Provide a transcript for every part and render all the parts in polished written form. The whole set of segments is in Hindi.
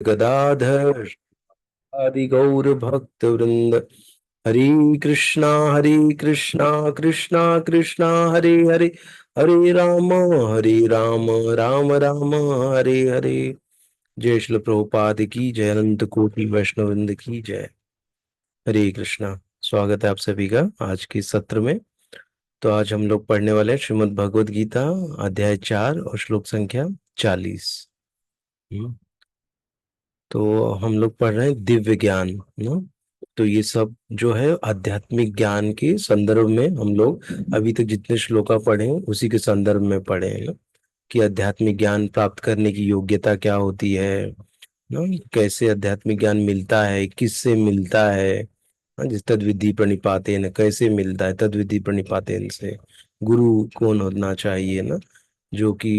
गदाधर आदि गौर भक्त वृंद। हरि कृष्णा कृष्णा कृष्णा हरे हरे, हरे राम राम राम हरे हरे। जय श्री प्रभुपाद की जय, अनंत कोटि वैष्णव वृंद की जय। हरे कृष्णा। स्वागत है आप सभी का आज के सत्र में। तो आज हम लोग पढ़ने वाले हैं श्रीमद् भगवद गीता अध्याय 4 और श्लोक संख्या 40। तो हम लोग पढ़ रहे हैं दिव्य ज्ञान ना। तो ये सब जो है आध्यात्मिक ज्ञान के संदर्भ में हम लोग अभी तक जितने श्लोका पढ़े हैं उसी के संदर्भ में पढ़े हैं ना, कि आध्यात्मिक ज्ञान प्राप्त करने की योग्यता क्या होती है ना, कैसे आध्यात्मिक ज्ञान मिलता है, किससे मिलता है ना, जिस तद्विधि प्रणिपातेन कैसे मिलता है, तद्विधि प्रणिपातेन से गुरु कौन होना चाहिए ना, जो कि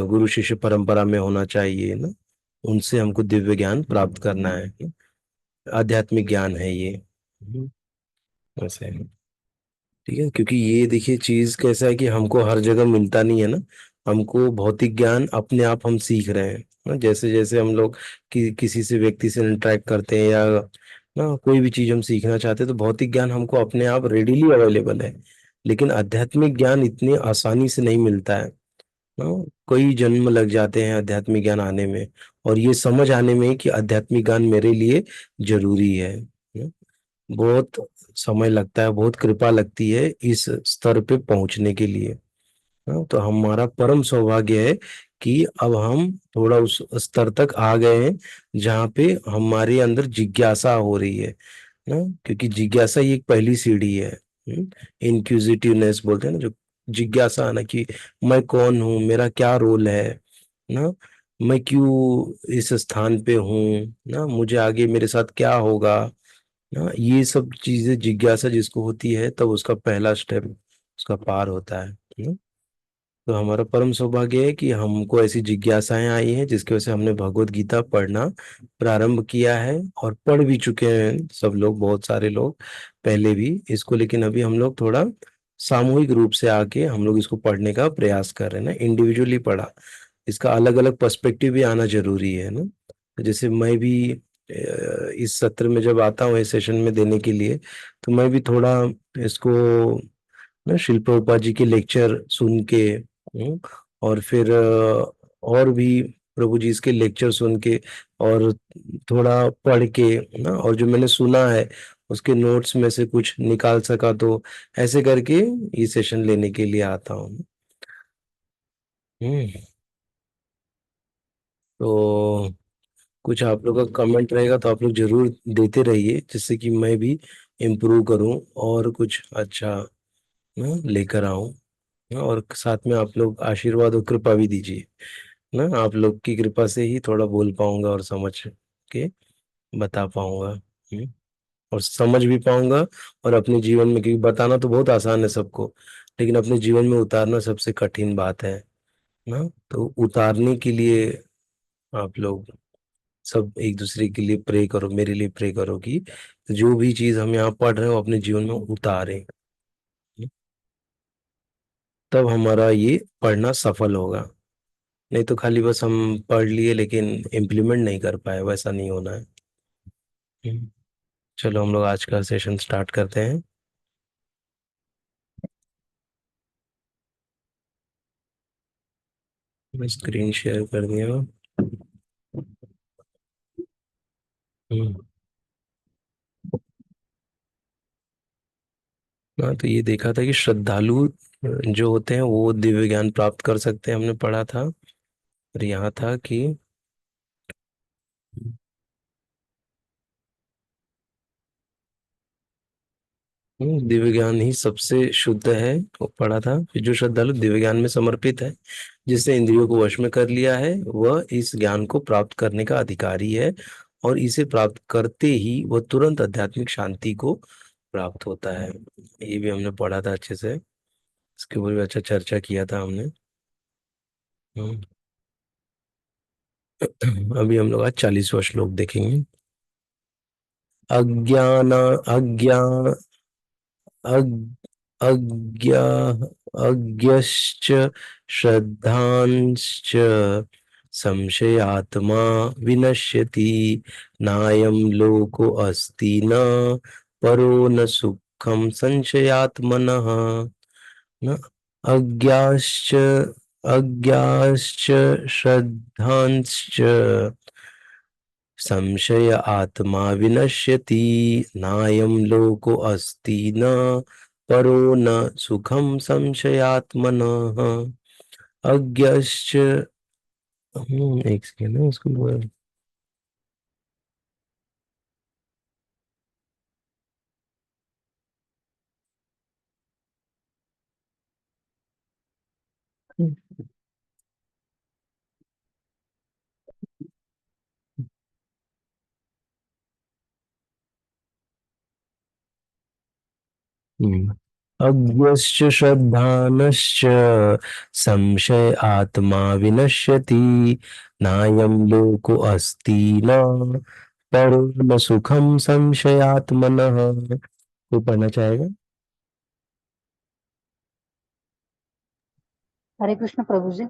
गुरु शिष्य परंपरा में होना चाहिए ना, उनसे हमको दिव्य ज्ञान प्राप्त करना है। आध्यात्मिक ज्ञान है ये। वैसे ठीक है, क्योंकि ये देखिए चीज कैसा है कि हमको हर जगह मिलता नहीं है ना। हमको भौतिक ज्ञान अपने आप हम सीख रहे हैं ना, जैसे जैसे हम लोग किसी से व्यक्ति से इंटरेक्ट करते हैं या ना कोई भी चीज हम सीखना चाहते हैं तो भौतिक ज्ञान हमको अपने आप रेडीली अवेलेबल है। लेकिन आध्यात्मिक ज्ञान इतनी आसानी से नहीं मिलता है ना। कई जन्म लग जाते हैं आध्यात्मिक ज्ञान आने में, और ये समझ आने में कि आध्यात्मिक ज्ञान मेरे लिए जरूरी है ना। बहुत समय लगता है, बहुत कृपा लगती है इस स्तर पे पहुंचने के लिए। हाँ, तो हमारा परम सौभाग्य है कि अब हम थोड़ा उस स्तर तक आ गए हैं जहाँ पे हमारे अंदर जिज्ञासा हो रही है ना, क्योंकि जिज्ञासा ही एक पहली सीढ़ी है। इंक्विजिटिवनेस बोलते हैं ना, जो जिज्ञासा आना कि मैं कौन हूँ, मेरा क्या रोल है ना, मैं क्यों इस स्थान पे हूँ ना, मुझे आगे मेरे साथ क्या होगा ना, ये सब चीजें जिज्ञासा जिसको होती है तब उसका पहला स्टेप उसका पार होता है ना? तो हमारा परम सौभाग्य है कि हमको ऐसी जिज्ञासाएं आई हैं जिसकी वजह से हमने भगवत गीता पढ़ना प्रारंभ किया है, और पढ़ भी चुके हैं सब लोग, बहुत सारे लोग पहले भी इसको। लेकिन अभी हम लोग थोड़ा सामूहिक रूप से आके हम लोग इसको पढ़ने का प्रयास कर रहे हैं ना, इंडिविजुअली पढ़ा इसका अलग अलग पर्सपेक्टिव भी आना जरूरी है ना। तो जैसे मैं भी इस सत्र में जब आता हूँ इस सेशन में देने के लिए, तो मैं भी थोड़ा इसको ना शिल प्रभुपाद जी के लेक्चर सुन के और फिर और भी प्रभु जी इसके लेक्चर सुन के और थोड़ा पढ़ के ना, और जो मैंने सुना है उसके नोट्स में से कुछ निकाल सका तो ऐसे करके ये सेशन लेने के लिए आता हूँ। हम्म। तो कुछ आप लोग का कमेंट रहेगा तो आप लोग जरूर देते रहिए, जिससे कि मैं भी इम्प्रूव करूं और कुछ अच्छा लेकर आऊं। और साथ में आप लोग आशीर्वाद और कृपा भी दीजिए ना, आप लोग की कृपा से ही थोड़ा बोल पाऊंगा और समझ के बता पाऊंगा। और समझ भी पाऊंगा, और अपने जीवन में, क्योंकि बताना तो बहुत आसान है सबको, लेकिन अपने जीवन में उतारना सबसे कठिन बात है ना। तो उतारने के लिए आप लोग सब एक दूसरे के लिए प्रे करो, मेरे लिए प्रे करो कि जो भी चीज हम यहाँ पढ़ रहे हो अपने जीवन में उतारें, तब हमारा ये पढ़ना सफल होगा। नहीं तो खाली बस हम पढ़ लिए लेकिन इम्प्लीमेंट नहीं कर पाए, वैसा नहीं होना है। हम्म। चलो हम लोग आज का सेशन स्टार्ट करते हैं। मैं स्क्रीन शेयर कर दिया। हम्म। हाँ, तो ये देखा था कि श्रद्धालु जो होते हैं वो दिव्य ज्ञान प्राप्त कर सकते हैं, हमने पढ़ा था। और यहाँ था कि दिव्य ज्ञान ही सबसे शुद्ध है, वो पढ़ा था। फिर जो श्रद्धालु दिव्य ज्ञान में समर्पित है, जिसने इंद्रियों को वश में कर लिया है, वह इस ज्ञान को प्राप्त करने का अधिकारी है, और इसे प्राप्त करते ही वह तुरंत आध्यात्मिक शांति को प्राप्त होता है। ये भी हमने पढ़ा था अच्छे से, इसके ऊपर भी अच्छा चर्चा किया था हमने। हम्म। अभी हम लोग आज 40वां श्लोक देखेंगे। अज्ञान अज्ञान अज्ञा अज्ञश्च श्रद्धांश्च संशयात्मा विनश्यति नायं लोको अस्ति न परो न सुखम संशयात्मनः न अज्ञाश्च अज्ञाश्च श्रद्धांश्च संशय आत्मा विनश्यति नायं लोको अस्ति न परो न सुखम संशयात्मनः अज्ञश्च। एक सेकेंड ना इसको अज्ञश्च श्रद्धानश्च संशय आत्मा विनश्यति नायं लोको अस्ति न परो न सुखम संशयात्मनः। कोई पढ़ना चाहेगा? हरे कृष्ण प्रभु जी।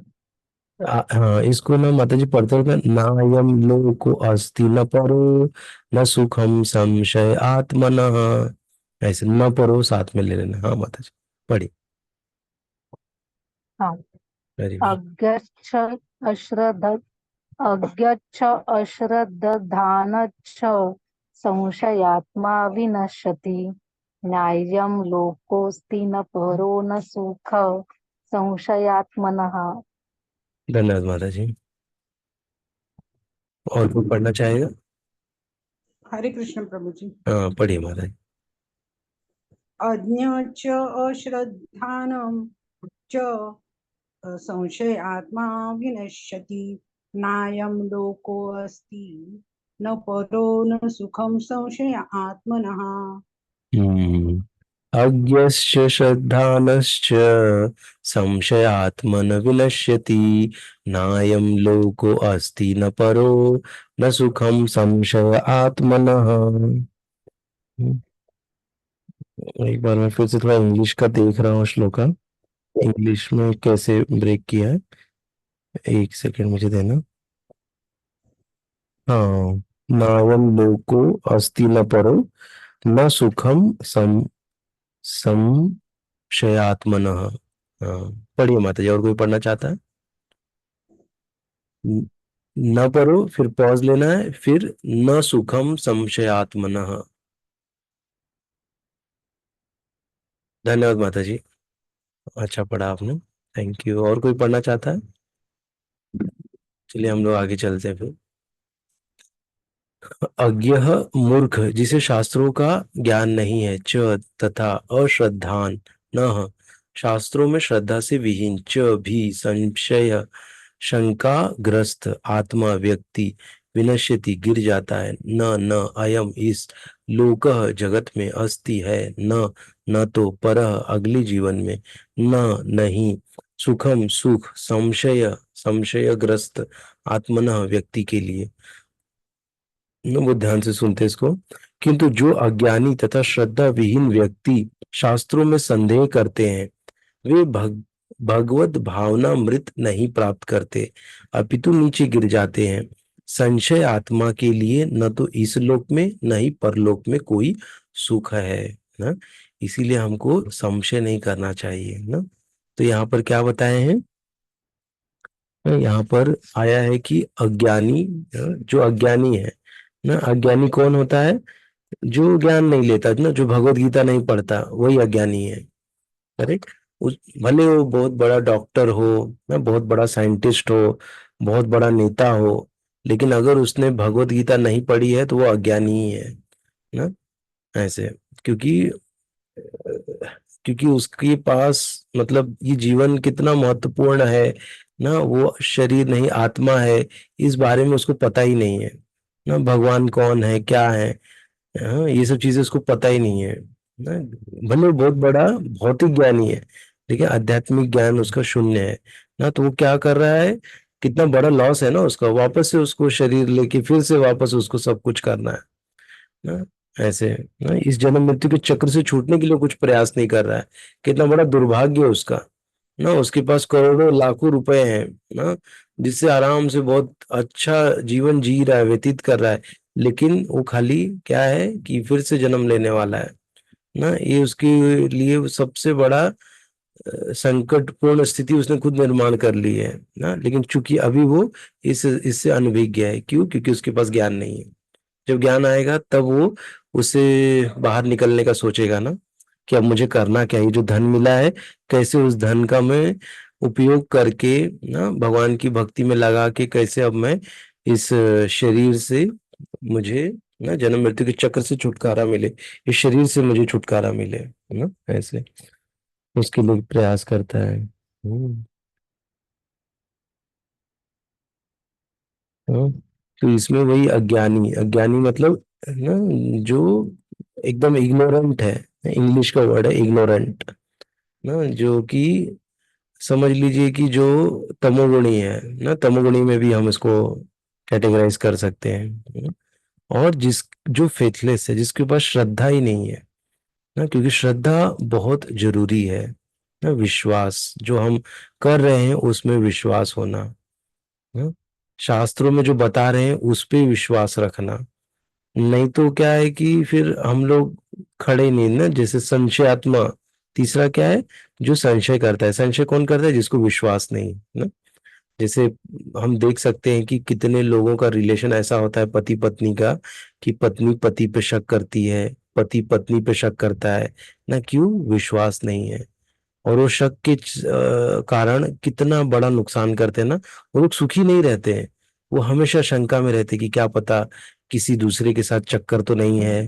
हाँ, इसको ना माता जी पढ़ते रहते हैं, नायम लोको अस्ति न परो न सुखम संशय आत्मनः। ऐसे न परो साथ में ले लेना। हाँ माता जी पढ़ी। हाँ। Very good. अज्ञच्छ अश्रद्ध अज्ञच्छ अश्रद्धानच्छ संशयात्मा विनश्यति न्याय्यं लोकोऽस्ति न परो न सुख संशयात्मनः। धन्यवाद माता जी। और कोई पढ़ना चाहेगा? हरे कृष्ण प्रभु जी। हाँ पढ़िए माता जी। अज्ञ च अश्रद्धानं च संशय आत्मा विनश्यति नायं लोको अस्ति न परो न सुखम संशय आत्मनः। अज्ञश्च श्रद्धानश्च संशयात्मन विनश्यति नायं लोको अस्ति न परो न सुखम संशय आत्मनः। एक बार मैं फिर से थोड़ा इंग्लिश का देख रहा हूँ श्लोका, इंग्लिश में कैसे ब्रेक किया है। एक सेकेंड मुझे देना। हाँ, नायं लोको अस्ति न परो न सुखम संशयात्मनः। हाँ पढ़िए माता जी। और कोई पढ़ना चाहता है? न परो, फिर पॉज लेना है, फिर न सुखम संशयात्मनः। धन्यवाद माता जी, अच्छा पढ़ा आपने, थैंक यू। और कोई पढ़ना चाहता है? चलिए हम लोग आगे चलते हैं फिर। अज्ञः मूर्ख, जिसे शास्त्रों का ज्ञान नहीं है, च तथा अश्रद्धान न, शास्त्रों में श्रद्धा से विहीन, च भी संशय शंका ग्रस्त आत्मा व्यक्ति विनश्यति गिर जाता है, न न अयम इस लोकः जगत में अस्ति है, न न तो परः अगले जीवन में, न नहीं सुखम सुख संशय संशयग्रस्त आत्मनः व्यक्ति के लिए। वो ध्यान से सुनते इसको। किंतु जो अज्ञानी तथा श्रद्धा विहीन व्यक्ति शास्त्रों में संदेह करते हैं, वे भगवत भावना मृत नहीं प्राप्त करते, अपितु नीचे गिर जाते हैं। संशय आत्मा के लिए न तो इस लोक में न ही परलोक में कोई सुख है ना, इसीलिए हमको संशय नहीं करना चाहिए ना। तो यहाँ पर क्या बताए हैं? यहाँ पर आया है कि अज्ञानी, जो अज्ञानी है ना, अज्ञानी कौन होता है? जो ज्ञान नहीं लेता ना, जो भगवत गीता नहीं पढ़ता, वही अज्ञानी है। करेक्ट। उस भले वो बहुत बड़ा डॉक्टर हो ना, बहुत बड़ा साइंटिस्ट हो, बहुत बड़ा नेता हो, लेकिन अगर उसने भगवत गीता नहीं पढ़ी है तो वो अज्ञानी ही है ना। ऐसे, क्योंकि क्योंकि उसके पास मतलब ये जीवन कितना महत्वपूर्ण है ना, वो शरीर नहीं आत्मा है, इस बारे में उसको पता ही नहीं है ना। भगवान कौन है, क्या है, हाँ, ये सब चीजें उसको पता ही नहीं है ना। भले वो बहुत बड़ा भौतिक ज्ञानी है, लेकिन आध्यात्मिक ज्ञान उसका शून्य है ना। तो वो क्या कर रहा है, कितना बड़ा लॉस है ना उसका, वापस से उसको शरीर लेके फिर से वापस उसको सब कुछ करना है ना। ऐसे ना, इस जन्म मृत्यु के चक्र से छूटने के लिए कुछ प्रयास नहीं कर रहा है, कितना बड़ा दुर्भाग्य है उसका ना, उसके पास करोड़ों लाखों रुपए हैं ना, जिससे आराम से बहुत अच्छा जीवन जी रहा है, व्यतीत कर रहा है, लेकिन वो खाली क्या है कि फिर से जन्म लेने वाला है ना। ये उसके लिए सबसे बड़ा संकटपूर्ण स्थिति उसने खुद निर्माण कर ली है ना। लेकिन चूंकि अभी वो इस इससे अनभिज्ञ है, क्यों? क्योंकि उसके पास ज्ञान नहीं है। जब ज्ञान आएगा तब वो उसे बाहर निकलने का सोचेगा ना, कि अब मुझे करना क्या है, ये जो धन मिला है कैसे उस धन का मैं उपयोग करके ना भगवान की भक्ति में लगा के, कैसे अब मैं इस शरीर से मुझे ना जन्म मृत्यु के चक्र से छुटकारा मिले, इस शरीर से मुझे छुटकारा मिले, है ना, ऐसे उसके लिए प्रयास करता है। हाँ, तो इसमें वही अज्ञानी, अज्ञानी मतलब ना जो एकदम इग्नोरेंट है, इंग्लिश का वर्ड है इग्नोरेंट ना, जो कि समझ लीजिए कि जो तमोगुणी है ना, तमोगुणी में भी हम इसको कैटेगराइज कर सकते हैं। और जिस जो फेथलेस है, जिसके पास श्रद्धा ही नहीं है ना, क्योंकि श्रद्धा बहुत जरूरी है ना, विश्वास जो हम कर रहे हैं उसमें विश्वास होना, ना, शास्त्रों में जो बता रहे हैं उस पे विश्वास रखना। नहीं तो क्या है कि फिर हम लोग खड़े नहीं ना, जैसे संशयात्मा, तीसरा क्या है, जो संशय करता है। संशय कौन करता है? जिसको विश्वास नहीं ना। जैसे हम देख सकते हैं कि कितने लोगों का रिलेशन ऐसा होता है पति पत्नी का, कि पत्नी पति पे शक करती है, पति पत्नी पे शक करता है ना, क्यों? विश्वास नहीं है। और वो शक के कारण कितना बड़ा नुकसान करते हैं ना। वो लोग सुखी नहीं रहते हैं, वो हमेशा शंका में रहते हैं कि क्या पता किसी दूसरे के साथ चक्कर तो नहीं है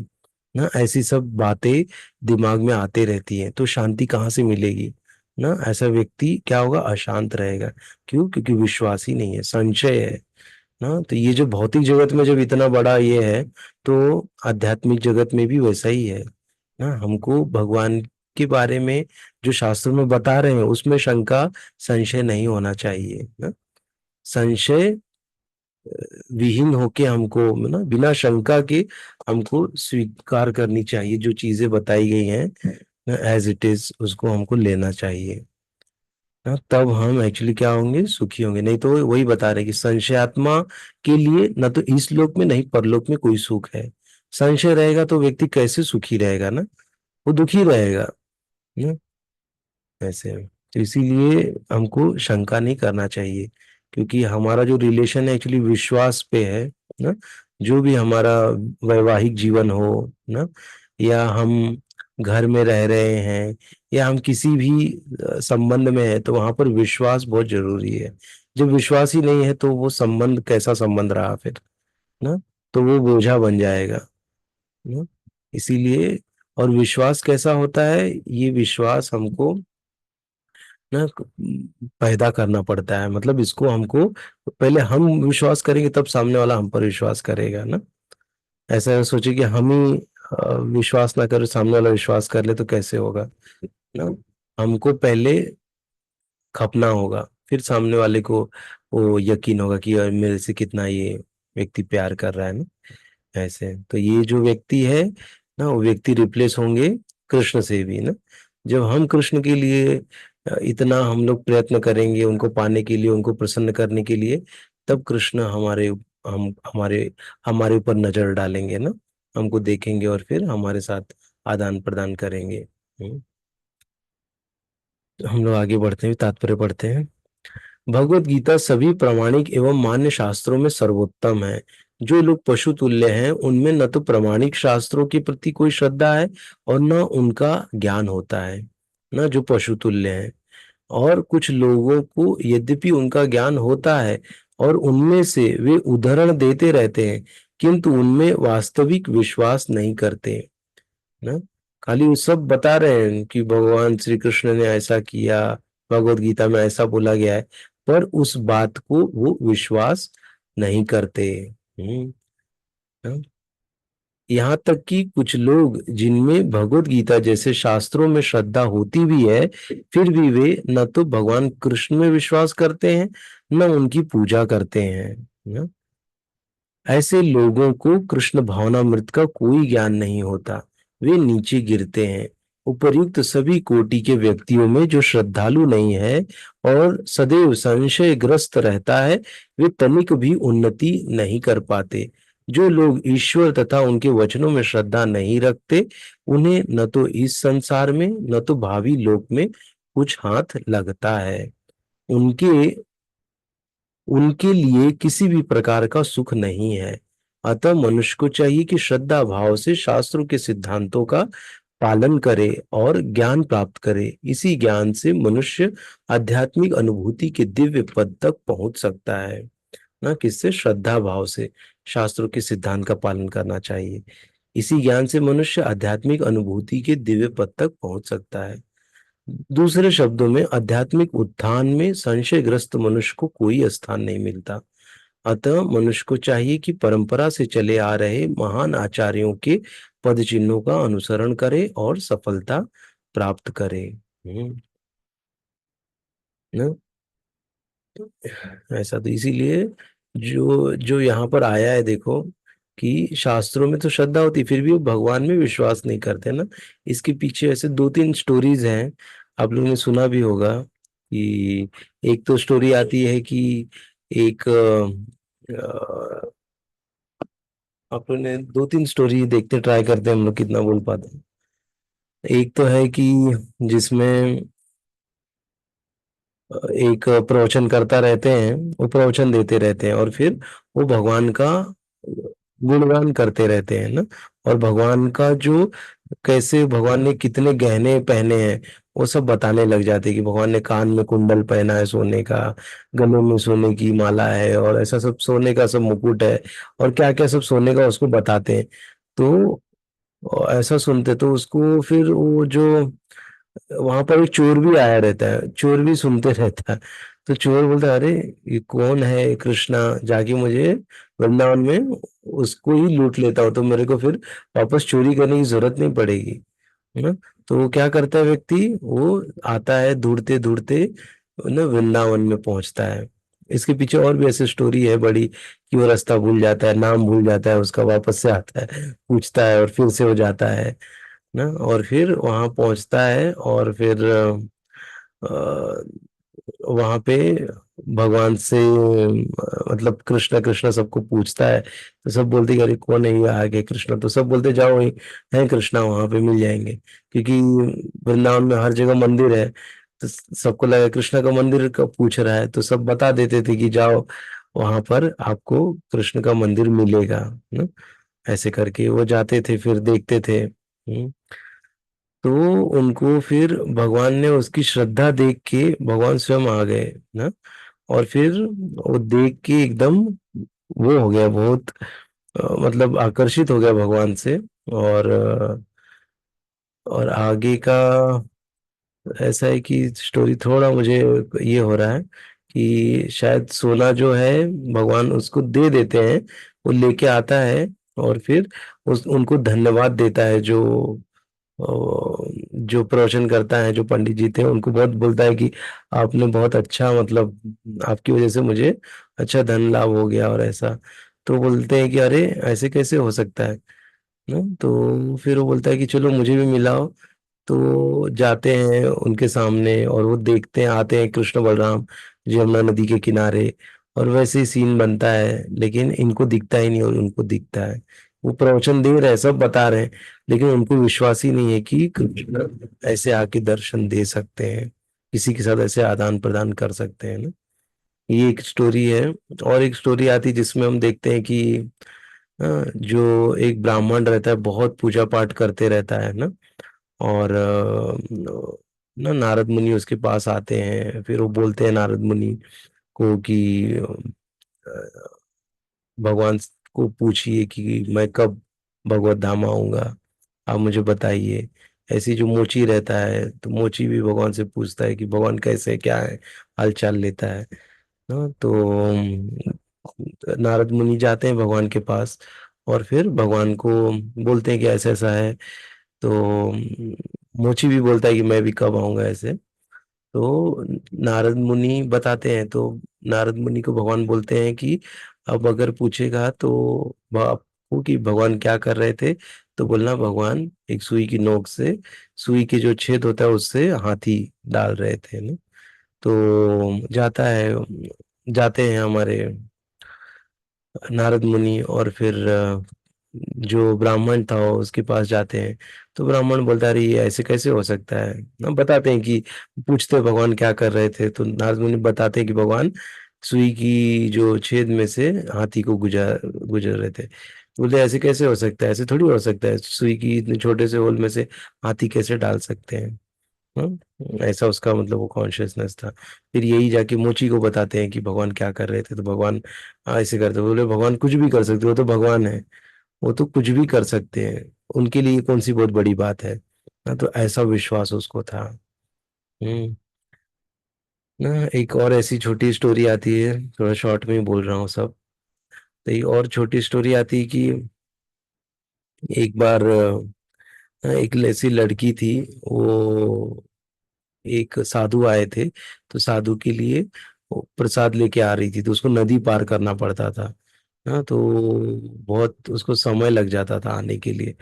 ना। ऐसी सब बातें दिमाग में आते रहती हैं, तो शांति कहाँ से मिलेगी ना। ऐसा व्यक्ति क्या होगा? अशांत रहेगा। क्यों? क्योंकि विश्वास ही नहीं है, संशय है ना। तो ये जो भौतिक जगत में जब इतना बड़ा ये है, तो आध्यात्मिक जगत में भी वैसा ही है ना। हमको भगवान के बारे में जो शास्त्रों में बता रहे हैं उसमें शंका संशय नहीं होना चाहिए ना। संशय विहीन होके हमको ना, बिना शंका के हमको स्वीकार करनी चाहिए, जो चीजें बताई गई हैं एज इट इज उसको हमको लेना चाहिए ना। तब हम एक्चुअली क्या होंगे? सुखी होंगे। नहीं तो वही बता रहे कि संशयात्मा के लिए न तो इस लोक में नहीं परलोक में कोई सुख है। संशय रहेगा तो व्यक्ति कैसे सुखी रहेगा ना, वो दुखी रहेगा ना, ऐसे है। तो इसीलिए हमको शंका नहीं करना चाहिए, क्योंकि हमारा जो रिलेशन है एक्चुअली विश्वास पे है ना। जो भी हमारा वैवाहिक जीवन हो ना, या हम घर में रह रहे हैं, या हम किसी भी संबंध में है, तो वहां पर विश्वास बहुत जरूरी है। जब विश्वास ही नहीं है तो वो संबंध कैसा संबंध रहा फिर ना, तो वो बोझा बन जाएगा ना। इसीलिए, और विश्वास कैसा होता है? ये विश्वास हमको ना पैदा करना पड़ता है। मतलब इसको हमको पहले हम विश्वास करेंगे, तब सामने वाला हम पर विश्वास करेगा ना। ऐसा सोचे कि हम ही विश्वास ना करें, सामने वाला विश्वास कर ले, तो कैसे होगा ना। हमको पहले खपना होगा, फिर सामने वाले को वो यकीन होगा कि यार मेरे से कितना ये व्यक्ति प्यार कर रहा है ना। ऐसे तो ये जो व्यक्ति है ना, वो व्यक्ति रिप्लेस होंगे कृष्ण से भी ना। जब हम कृष्ण के लिए इतना हम लोग प्रयत्न करेंगे, उनको पाने के लिए, उनको प्रसन्न करने के लिए, तब कृष्ण हम हमारे हमारे ऊपर नजर डालेंगे ना, हमको देखेंगे और फिर हमारे साथ आदान प्रदान करेंगे। तो हम लोग आगे बढ़ते हैं, तात्पर्य पढ़ते हैं। भगवत गीता सभी प्रामाणिक एवं मान्य शास्त्रों में सर्वोत्तम है। जो लोग पशु तुल्य हैं उनमें न तो प्रामाणिक शास्त्रों के प्रति कोई श्रद्धा है और न उनका ज्ञान होता है ना, जो पशु तुल्य हैं। और कुछ लोगों को यद्यपि उनका ज्ञान होता है और उनमें से वे उदाहरण देते रहते हैं, किंतु उनमें वास्तविक विश्वास नहीं करते ना। खाली वो सब बता रहे हैं कि भगवान श्री कृष्ण ने ऐसा किया, भगवत गीता में ऐसा बोला गया है, पर उस बात को वो विश्वास नहीं करते। हम्म। हाँ। यहाँ तक कि कुछ लोग जिनमें भगवत गीता जैसे शास्त्रों में श्रद्धा होती भी है, फिर भी वे न तो भगवान कृष्ण में विश्वास करते हैं, न उनकी पूजा करते हैं ना। ऐसे लोगों को कृष्ण भावनामृत का कोई ज्ञान नहीं होता, वे नीचे गिरते हैं। उपर्युक्त सभी कोटि के व्यक्तियों में जो श्रद्धालु नहीं है और सदैव संशयग्रस्त रहता है, वे तनिक भी उन्नति नहीं कर पाते। जो लोग ईश्वर तथा उनके वचनों में श्रद्धा नहीं रखते, उन्हें न तो इस संसार में न तो भावी लोक में कुछ हाथ लगता है। उनके उनके लिए किसी भी प्रकार का सुख नहीं है। अतः मनुष्य को चाहिए कि श्रद्धा भाव से शास्त्रों के सिद्धांतों का पालन करे और ज्ञान प्राप्त करे। इसी ज्ञान से मनुष्य आध्यात्मिक अनुभूति के दिव्य पद तक पहुंच सकता है। ना किससे? श्रद्धा भाव से शास्त्रों के सिद्धांत का पालन करना चाहिए। इसी ज्ञान से मनुष्य आध्यात्मिक अनुभूति के दिव्य पद तक पहुंच सकता है। दूसरे शब्दों में आध्यात्मिक उत्थान में संशयग्रस्त मनुष्य को कोई स्थान नहीं मिलता। अतः मनुष्य को चाहिए कि परंपरा से चले आ रहे महान आचार्यों के पद चिन्हों का अनुसरण करे और सफलता प्राप्त करे। ना ऐसा तो इसीलिए जो जो यहाँ पर आया है, देखो कि शास्त्रों में तो श्रद्धा होती, फिर भी वो भगवान में विश्वास नहीं करते ना। इसके पीछे ऐसे दो तीन स्टोरीज हैं, आप लोगों ने सुना भी होगा कि एक तो स्टोरी आती है कि एक आप लोगों ने दो तीन स्टोरी देखते ट्राई करते हैं हम लोग कितना बोल पाते हैं। एक तो है कि जिसमें एक प्रवचन करता रहते हैं, वो प्रवचन देते रहते हैं और फिर वो भगवान का गुणगान करते रहते हैं ना। और भगवान का जो कैसे भगवान ने कितने गहने पहने हैं वो सब बताने लग जाते हैं कि भगवान ने कान में कुंडल पहना है सोने का, गले में सोने की माला है और ऐसा सब सोने का सब मुकुट है और क्या क्या सब सोने का उसको बताते हैं। तो ऐसा सुनते तो उसको फिर वो जो वहां पर एक चोर भी आया रहता है, चोर भी सुनते रहता है। तो चोर बोलता है, अरे ये कौन है? कृष्णा, जाके मुझे वृंदावन में उसको ही लूट लेता हो तो मेरे को फिर वापस चोरी करने की जरूरत नहीं पड़ेगी, है ना। तो वो क्या करता है व्यक्ति, वो आता है ढूंढते ढूंढते ना वृंदावन में पहुंचता है। इसके पीछे और भी ऐसी स्टोरी है बड़ी कि वो रास्ता भूल जाता है, नाम भूल जाता है उसका, वापस से आता है, पूछता है और फिर से हो जाता है ना। और फिर वहां पहुंचता है और फिर वहां पे भगवान से मतलब कृष्णा कृष्णा सबको पूछता है। तो सब बोलते हैं, अरे कौन है ये आगे कृष्णा? तो सब बोलते जाओ वही है कृष्णा, वहां पे मिल जाएंगे। क्योंकि वृंदावन में हर जगह मंदिर है, तो सबको लगा कृष्णा का मंदिर का पूछ रहा है, तो सब बता देते थे कि जाओ वहां पर आपको कृष्ण का मंदिर मिलेगा ना। ऐसे करके वो जाते थे, फिर देखते थे। तो उनको फिर भगवान ने उसकी श्रद्धा देख के भगवान स्वयं आ गए ना। और फिर वो देख के एकदम वो हो गया बहुत, मतलब आकर्षित हो गया भगवान से। और और आगे का ऐसा है कि स्टोरी थोड़ा मुझे ये हो रहा है कि शायद सोना जो है भगवान उसको दे देते हैं, वो लेके आता है और फिर उस उनको धन्यवाद देता है। जो प्रवचन करता है, जो पंडित जी थे, उनको बहुत बोलता है कि आपने बहुत अच्छा, मतलब आपकी वजह से मुझे अच्छा धन लाभ हो गया और ऐसा। तो बोलते हैं कि अरे ऐसे कैसे हो सकता है ना। तो फिर वो बोलता है कि चलो मुझे भी मिलाओ। तो जाते हैं उनके सामने और वो देखते हैं, आते हैं कृष्ण बलराम यमुना नदी के किनारे, और वैसे ही सीन बनता है, लेकिन इनको दिखता ही नहीं और उनको दिखता है। वो प्रवचन दे रहे हैं, सब बता रहे हैं, लेकिन उनको विश्वास ही नहीं है कि कृष्ण ऐसे आके दर्शन दे सकते हैं, किसी के साथ ऐसे आदान प्रदान कर सकते हैं ना। ये एक स्टोरी है। और एक स्टोरी आती है जिसमें हम देखते हैं कि जो एक ब्राह्मण रहता है, बहुत पूजा पाठ करते रहता है ना। और ना नारद मुनि उसके पास आते हैं, फिर वो बोलते हैं नारद मुनि को कि भगवान को पूछिए कि मैं कब भगवत धाम आऊंगा, आप मुझे बताइए। ऐसी जो मोची रहता है, तो मोची भी भगवान से पूछता है कि भगवान कैसे हैं, क्या है, हाल चाल लेता है ना। तो नारद मुनि जाते हैं भगवान के पास और फिर भगवान को बोलते हैं कि ऐसा ऐसा है। तो मोची भी बोलता है कि मैं भी कब आऊंगा ऐसे। तो नारद मुनि बताते हैं, तो नारद मुनि को भगवान बोलते हैं कि अब अगर पूछेगा तो आपको कि भगवान क्या कर रहे थे, तो बोलना भगवान एक सुई की नोक से, सुई के जो छेद होता है उससे हाथी डाल रहे थे ना। तो जाते हैं हमारे नारद मुनि, और फिर जो ब्राह्मण था उसके पास जाते हैं। तो ब्राह्मण बोलता है अरे ये ऐसे कैसे हो सकता है। हम बताते हैं कि, पूछते हैं भगवान क्या कर रहे थे, तो नारद मुनि बताते हैं कि भगवान सुई की जो छेद में से हाथी को गुजर गुजर रहे थे। बोलते ऐसे कैसे हो सकता है, ऐसे थोड़ी हो सकता है, सुई की इतने छोटे से होल में से हाथी कैसे डाल सकते हैं। ऐसा उसका मतलब वो कॉन्शियसनेस था। फिर यही जाके मोची को बताते हैं कि भगवान क्या कर रहे थे, तो भगवान ऐसे करते, बोले भगवान कुछ भी कर सकते हो, वो तो भगवान है, वो तो कुछ भी कर सकते हैं, उनके लिए कौन सी बहुत बड़ी बात है। ना, तो ऐसा विश्वास उसको था। हम्म। ना, एक और ऐसी छोटी स्टोरी आती है, थोड़ा शॉर्ट में ही बोल रहा हूँ सब। तो एक और छोटी स्टोरी आती है कि एक बार एक ऐसी लड़की थी, वो एक साधु आए थे, तो साधु के लिए वो प्रसाद लेके आ रही थी, तो उसको नदी पार करना पड़ता था। हाँ, तो बहुत उसको समय लग जाता था आने के लिए।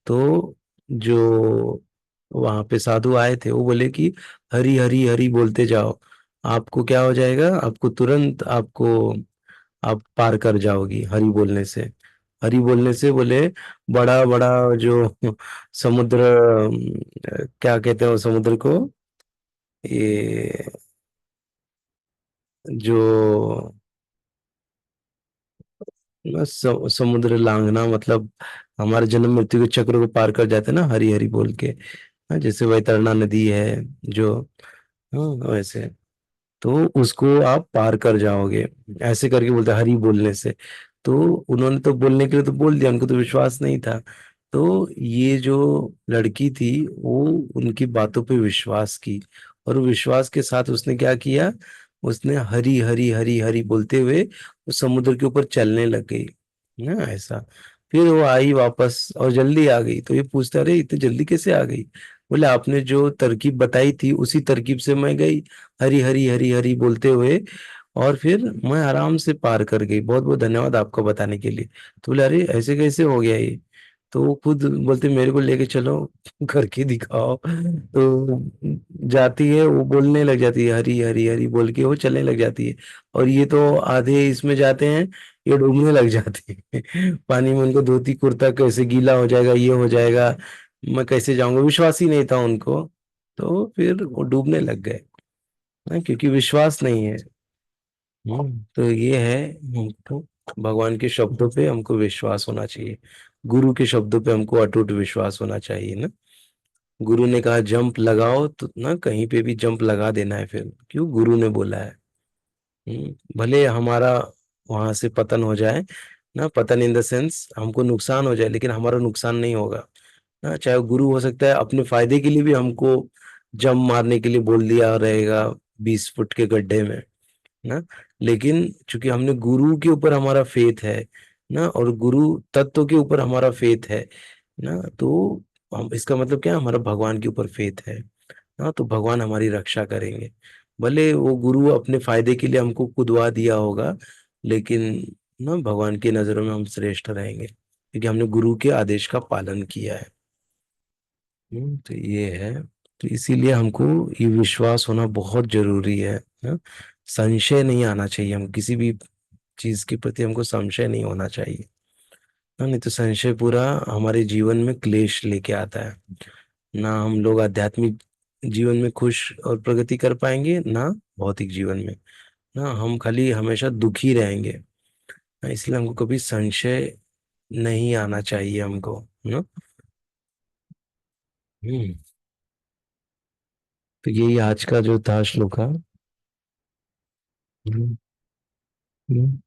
तो जो वहां पे साधु आए थे वो बोले कि हरी हरी हरी बोलते जाओ, आपको क्या हो जाएगा, आपको तुरंत आपको आप पार कर जाओगी हरी बोलने से। हरी बोलने से बोले बड़ा बड़ा जो समुद्र, क्या कहते हैं वो समुद्र को, ये जो ना समुद्र लांघना मतलब हमारे जन्म मृत्यु के चक्र को पार कर जाते हैं ना हरी हरी बोल के। हाँ, जैसे वैतरणा नदी है जो, हाँ वैसे, तो उसको आप पार कर जाओगे, ऐसे करके बोलते हैं, हरी बोलने से। तो उन्होंने तो बोलने के लिए तो बोल दिया, उनको तो विश्वास नहीं था। तो ये जो लड़की थी वो उनकी बातों पे विश्वास की, और विश्वास के साथ उसने क्या किया, उसने हरी हरी हरी हरी बोलते हुए उस समुद्र के ऊपर चलने लग गई ना, ऐसा। फिर वो आई वापस और जल्दी आ गई, तो ये पूछता अरे इतनी जल्दी कैसे आ गई। बोले आपने जो तरकीब बताई थी उसी तरकीब से मैं गई, हरी हरी हरी हरी बोलते हुए, और फिर मैं आराम से पार कर गई, बहुत बहुत धन्यवाद आपको बताने के लिए। तो बोले अरे ऐसे कैसे हो गया ये। तो वो खुद बोलते मेरे को लेके चलो, करके दिखाओ। तो जाती है, वो बोलने लग जाती है हरी हरी हरी बोल के, वो चलने लग जाती है। और ये तो आधे इसमें जाते हैं, ये डूबने लग जाते हैं पानी में, उनको धोती कुर्ता कैसे गीला हो जाएगा, ये हो जाएगा, मैं कैसे जाऊंगा, विश्वास ही नहीं था उनको। तो फिर वो डूबने लग गए ना, क्योंकि विश्वास नहीं है। तो ये है, हमको भगवान के शब्दों पे हमको विश्वास होना चाहिए, गुरु के शब्दों पे हमको अटूट विश्वास होना चाहिए ना। गुरु ने कहा जंप लगाओ, तो ना कहीं पे भी जंप लगा देना है, फिर क्यों, गुरु ने बोला है। भले हमारा वहां से पतन हो जाए ना, पतन इन द सेंस हमको नुकसान हो जाए, लेकिन हमारा नुकसान नहीं होगा ना। चाहे गुरु हो सकता है अपने फायदे के लिए भी हमको जंप मारने के लिए बोल दिया रहेगा 20 फुट के गड्ढे में ना, लेकिन चूंकि हमने गुरु के ऊपर हमारा फेथ है ना, और गुरु तत्व के ऊपर हमारा फेथ है ना, तो हम, इसका मतलब क्या है, हमारा भगवान के ऊपर फेथ है ना, तो भगवान हमारी रक्षा करेंगे। भले वो गुरु अपने फायदे के लिए हमको कुदवा दिया होगा, लेकिन ना भगवान की नजरों में हम श्रेष्ठ रहेंगे, क्योंकि हमने गुरु के आदेश का पालन किया है। तो ये है। तो इसीलिए हमको ये विश्वास होना बहुत जरूरी है ना? संशय नहीं आना चाहिए, हम किसी भी चीज के प्रति हमको संशय नहीं होना चाहिए ना, नहीं तो संशय पूरा हमारे जीवन में क्लेश लेके आता है ना। हम लोग आध्यात्मिक जीवन में खुश और प्रगति कर पाएंगे ना, भौतिक जीवन में ना हम खाली हमेशा दुखी रहेंगे ना। इसलिए हमको कभी संशय नहीं आना चाहिए हमको ना। हम्म। तो यही आज का जो था श्लोका। हम्म। हम्म।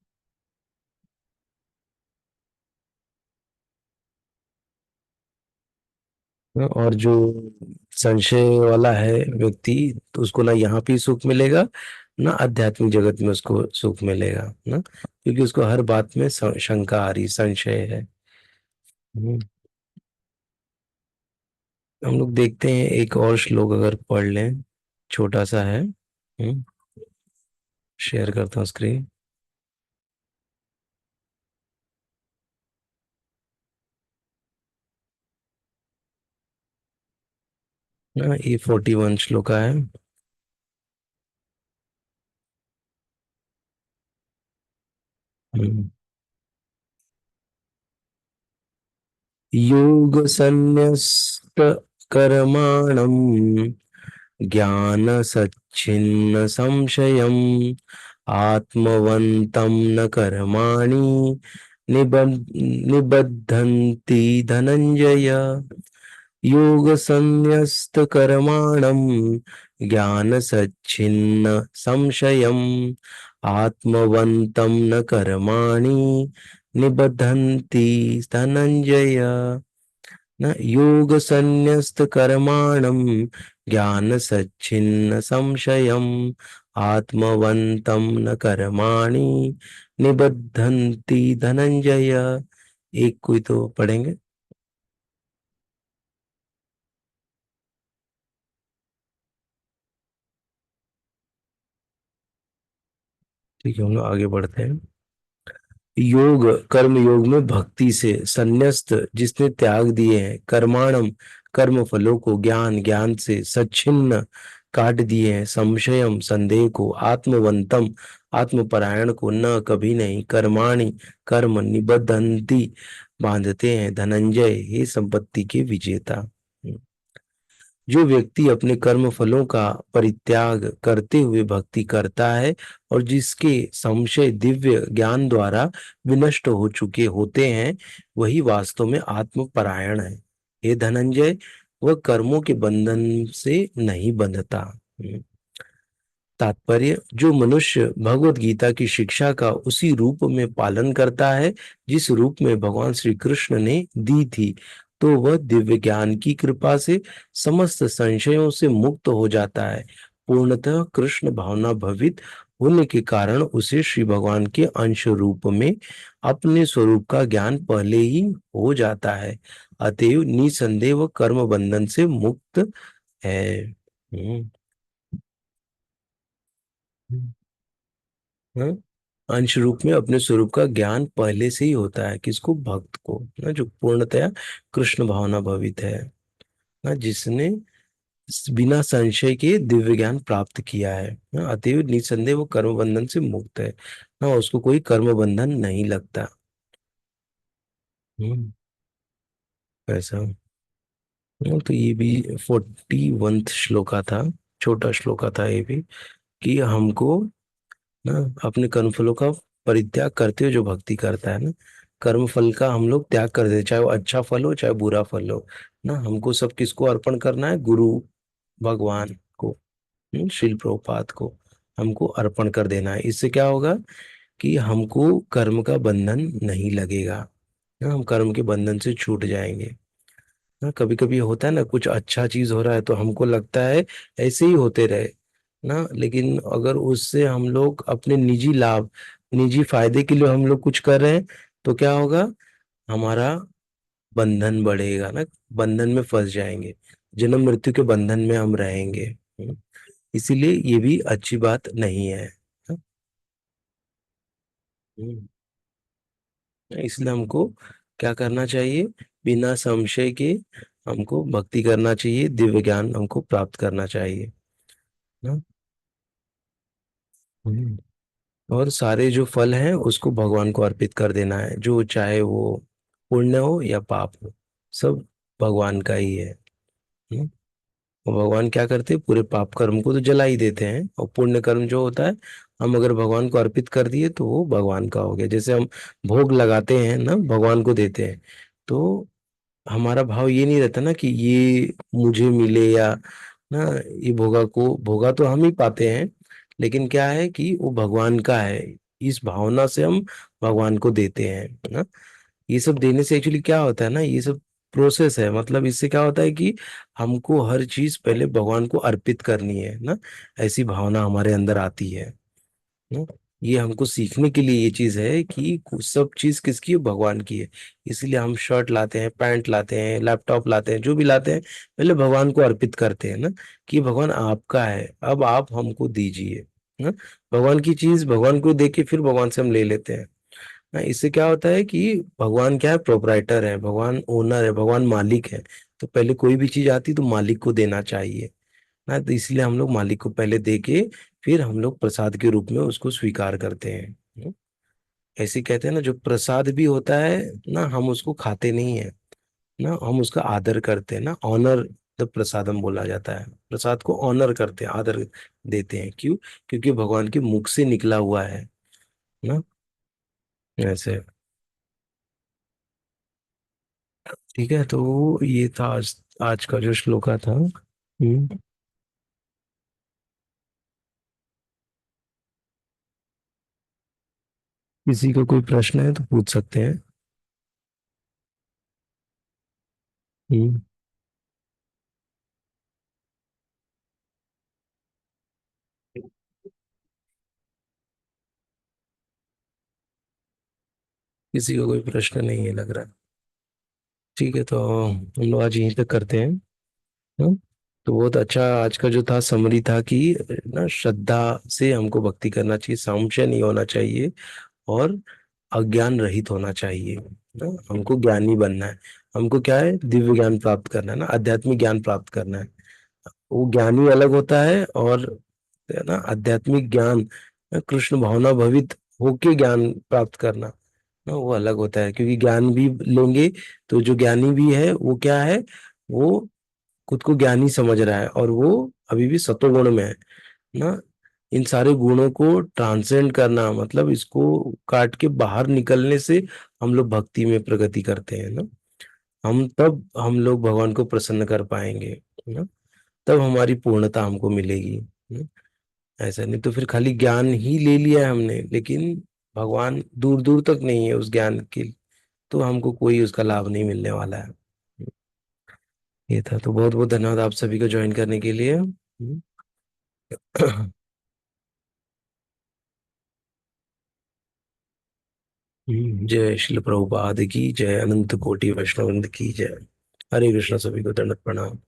और जो संशय वाला है व्यक्ति, तो उसको ना यहाँ पे सुख मिलेगा, ना आध्यात्मिक जगत में उसको सुख मिलेगा ना, क्योंकि उसको हर बात में शंका आ रही, संशय है। हम्म। हम लोग देखते हैं एक और श्लोक अगर पढ़ लें, छोटा सा है। शेयर करता हूँ स्क्रीन। ना, ये 41 श्लोका है। हम्म। योग संन्यस्त कर्माणम ज्ञान सच्छिन्न संशयम आत्मवंतम न कर्माणि निबद्धन्ति धनंजय। योग संन्यस्त कर्माणम ज्ञान सच्छिन्न संशयम आत्मवंतम न कर्माणि निबद्धन्ति धनंजय। न योग संन्यस्त कर्माणम ज्ञान सच्छिन्न संशयम आत्मवंतम न कर्माणि निबद्धन्ति धनंजय। एक कोई तो पढ़ेंगे। ठीक है, हम लोग आगे बढ़ते हैं। योग कर्म योग में भक्ति से, संन्यस्त जिसने त्याग दिए हैं, कर्माणम कर्म फलों को, ज्ञान ज्ञान से, सच्छिन्न काट दिए हैं, संशयम संदेह को, आत्मवंतम आत्मपरायण को, न कभी नहीं, कर्माणि कर्म, निबद्धन्ति बांधते हैं, धनंजय हे संपत्ति के विजेता। जो व्यक्ति अपने कर्म फलों का परित्याग करते हुए भक्ति करता है और जिसके संशय दिव्य ज्ञान द्वारा विनष्ट हो चुके होते हैं, वही वास्तव में आत्मपरायण है। हे धनंजय, वह कर्मों के बंधन से नहीं बंधता। तात्पर्य, जो मनुष्य भगवत गीता की शिक्षा का उसी रूप में पालन करता है जिस रूप में भगवान श्री कृष्ण ने दी थी, तो वह दिव्य ज्ञान की कृपा से समस्त संशयों से मुक्त हो जाता है। पूर्णतः कृष्ण भावना भवित होने के कारण उसे श्री भगवान के अंश रूप में अपने स्वरूप का ज्ञान पहले ही हो जाता है। अतएव निसंदेह वह कर्म बंधन से मुक्त है। हम्म। हाँ? अंश रूप में अपने स्वरूप का ज्ञान पहले से ही होता है। किसको? भक्त को ना, जो पूर्णतया कृष्ण भावना भवित है ना, जिसने बिना संशय के दिव्य ज्ञान प्राप्त किया है ना, अतएव निसंदेह वो कर्म बंधन से मुक्त है ना, उसको कोई कर्म बंधन नहीं लगता। हम्म। ऐसा। तो ये भी 41 श्लोका था, छोटा श्लोका था ये भी, कि हमको ना अपने कर्मफलों का परित्याग करते हुए जो भक्ति करता है ना, कर्म फल का हम लोग त्याग कर देते, चाहे वो अच्छा फल हो चाहे बुरा फल हो ना, हमको सब किसको अर्पण करना है? गुरु भगवान को, श्रील प्रभुपाद को हमको अर्पण कर देना है। इससे क्या होगा कि हमको कर्म का बंधन नहीं लगेगा ना, हम कर्म के बंधन से छूट जाएंगे ना। कभी कभी होता है ना, कुछ अच्छा चीज हो रहा है तो हमको लगता है ऐसे ही होते रहे ना, लेकिन अगर उससे हम लोग अपने निजी लाभ, निजी फायदे के लिए हम लोग कुछ कर रहे हैं, तो क्या होगा? हमारा बंधन बढ़ेगा ना, बंधन में फंस जाएंगे, जन्म मृत्यु के बंधन में हम रहेंगे। इसीलिए ये भी अच्छी बात नहीं है। हम्म। इसलिए हमको क्या करना चाहिए? बिना संशय के हमको भक्ति करना चाहिए, दिव्य ज्ञान हमको प्राप्त करना चाहिए ना। हम्म। और सारे जो फल हैं उसको भगवान को अर्पित कर देना है, जो चाहे वो पुण्य हो या पाप हो, सब भगवान का ही है। हम्म। और भगवान क्या करते हैं? पूरे पाप कर्म को तो जला ही देते हैं, और पुण्य कर्म जो होता है, हम अगर भगवान को अर्पित कर दिए तो वो भगवान का हो गया। जैसे हम भोग लगाते हैं ना, भगवान को देते हैं, तो हमारा भाव ये नहीं रहता ना कि ये मुझे मिले या ना, ये भोगा तो हम ही पाते हैं, लेकिन क्या है कि वो भगवान का है, इस भावना से हम भगवान को देते हैं ना। ये सब देने से एक्चुअली क्या होता है ना, ये सब प्रोसेस है, मतलब इससे क्या होता है कि हमको हर चीज पहले भगवान को अर्पित करनी है ना, ऐसी भावना हमारे अंदर आती है ना। ये हमको सीखने के लिए ये चीज है कि सब चीज किसकी है? भगवान की है। इसलिए हम शर्ट लाते हैं, पैंट लाते हैं, लैपटॉप लाते हैं, जो भी लाते हैं, पहले भगवान को अर्पित करते हैं ना, कि भगवान आपका है, अब आप हमको दीजिए ना। भगवान की चीज भगवान को दे के फिर भगवान से हम ले लेते हैं ना। इससे क्या होता है कि भगवान क्या है? प्रोपराइटर है, भगवान ओनर है, भगवान मालिक है, तो पहले कोई भी चीज आती तो मालिक को देना चाहिए ना, तो इसलिए हम लोग मालिक को पहले दे के फिर हम लोग प्रसाद के रूप में उसको स्वीकार करते हैं। ऐसे कहते हैं ना, जो प्रसाद भी होता है ना, हम उसको खाते नहीं है ना, हम उसका आदर करते हैं ना, ऑनर द प्रसादम बोला जाता है। प्रसाद को ऑनर करते हैं, आदर देते हैं। क्यों? क्योंकि भगवान के मुख से निकला हुआ है ना, ऐसे। ठीक है, तो ये था आज, आज का जो श्लोका था। किसी को कोई प्रश्न है तो पूछ सकते हैं। हम्म। किसी को कोई प्रश्न नहीं है लग रहा है। ठीक है, तो हम लोग आज यहीं तक करते हैं। हाँ? तो बहुत अच्छा आज का जो था समरी था कि ना, श्रद्धा से हमको भक्ति करना चाहिए, संशय नहीं होना चाहिए, और अज्ञान रहित होना चाहिए ना। हमको ज्ञानी बनना है। हमको क्या है, दिव्य ज्ञान प्राप्त करना है ना, आध्यात्मिक ज्ञान प्राप्त करना है। वो ज्ञानी अलग होता है, और है ना आध्यात्मिक ज्ञान, कृष्ण भावना भवित होके ज्ञान प्राप्त करना ना, वो अलग होता है। क्योंकि ज्ञान भी लेंगे तो जो ज्ञानी भी है वो क्या है, वो खुद को ज्ञानी समझ रहा है, और वो अभी भी सतोगुण में है ना। इन सारे गुणों को ट्रांसेंड करना, मतलब इसको काट के बाहर निकलने से हम लोग भक्ति में प्रगति करते हैं ना। हम लोग भगवान को प्रसन्न कर पाएंगे ना, तब हमारी पूर्णता हमको मिलेगी ना। ऐसा नहीं तो फिर खाली ज्ञान ही ले लिया है हमने, लेकिन भगवान दूर दूर तक नहीं है उस ज्ञान की, तो हमको कोई उसका लाभ नहीं मिलने वाला है। ये था, तो बहुत बहुत धन्यवाद आप सभी को ज्वाइन करने के लिए। जय श्री प्रभुपाद की जय, अनंत कोटि वैष्णव वृंद की जय। हरे कृष्ण, सभी को दंडवत प्रणाम।